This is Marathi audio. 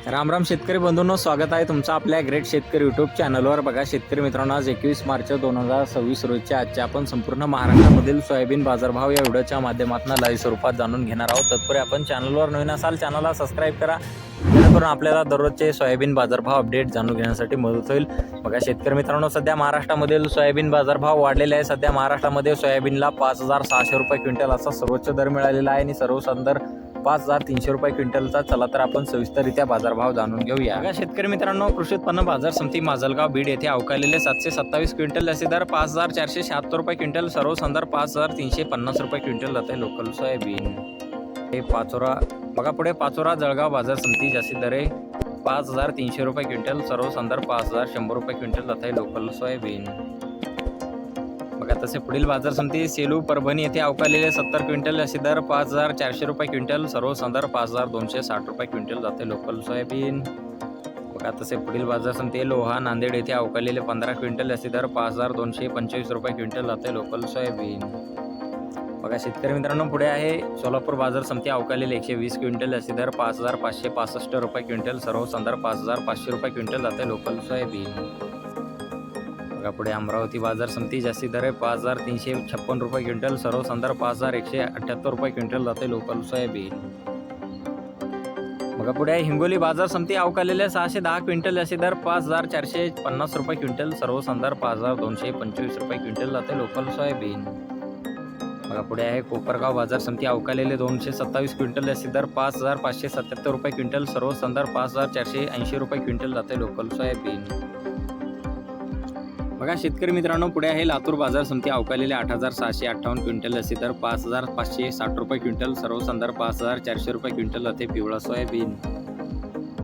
राम राम शेतकरी बंधूंनो, स्वागत आहे तुमचं आपल्या ग्रेट शेतकरी यूट्यूब चॅनलवर। बघा शेतकरी मित्रांनो, आज 21 मार्च 2026 रोजच्या आजच्या आपण संपूर्ण महाराष्ट्रामधील सोयाबीन बाजारभाव या व्हिडिओच्या माध्यमातून लाईव्ह स्वरूपात जाणून घेणार आहोत। तत्पूर्वी आपण चॅनलवर नवीन असाल चॅनलला सबस्क्राईब करा, जेणेकरून आपल्याला दररोजचे सोयाबीन बाजारभाव अपडेट जाणून घेण्यासाठी मदत होईल। बघा शेतकरी मित्रांनो, सध्या महाराष्ट्रामधील सोयाबीन बाजारभाव वाढलेले आहे। सध्या महाराष्ट्रामध्ये सोयाबीनला 5600 रुपये क्विंटल असा सर्वोच्च दर मिळालेला आहे आणि सर्वसाधारण 5300 रुपये क्विंटलचा। चला तर आपण सविस्तररित्या बाजारभाव जाणून घेऊया। बघा शेतकरी मित्रांनो, कृषी उत्पन्न बाजार समिती माजलगाव बीड येथे अवकालेले 727 क्विंटल असे दर 5476 रुपये क्विंटल, सर्वसाधारण 5350 रुपये क्विंटल जाते लोकल सोयाबीन। हे पाचोरा बघा, पुढे पाचोरा जळगाव बाजार समिती जास्ती दर आहे 5300 रुपये क्विंटल, सर्वसाधारण 5100 रुपये क्विंटल जाते लोकल सोयाबीन। बघा तसे पुढील बाजार समिती सेलू परभणी येथे अवकालेले 70 क्विंटल असे दर 5400 रुपये क्विंटल, सर्वसाधारण 5260 रुपये क्विंटल जाते लोकल सोयाबीन। बघा तसे पुढील बाजार समिती लोहा नांदेड येथे अवकालेले 15 क्विंटल असे दर 5225 रुपये क्विंटल जाते लोकल सोयाबीन। बघा शेतकरी मित्रांनो, पुढे आहे सोलापूर बाजार समिती अवकालेले 120 क्विंटल असे दर 5565 रुपये क्विंटल, सर्वसाधारण 5500 रुपये क्विंटल जाते लोकल सोयाबीन। बघा पुढे अमरावती बाजार समिती जास्ती दर आहे 5356 रुपये क्विंटल, सर्वसाधारण 5178 रुपये क्विंटल जाते लोकल सोयाबीन। बघा पुढे आहे हिंगोली बाजार समिती अवकालेले 610 क्विंटल असे दर 5450 रुपये क्विंटल, सर्वसाधारण 5225 रुपये क्विंटल जाते लोकल सोयाबीन। बघा पुढे आहे कोपरगाव बाजार समिती अवकालेले 227 क्विंटल असे दर 5577 रुपये क्विंटल, सर्वसाधारण 5480 रुपये क्विंटल जाते लोकल सोयाबीन। बघा शेतकरी मित्रांनो, पुढे आहे लातूर बाजार समिती अवकालेले 8658 क्विंटल असे दर 5560 रुपये क्विंटल, सर्वसाधारण 5400 रुपये क्विंटल जाते पिवळा सोयाबीन।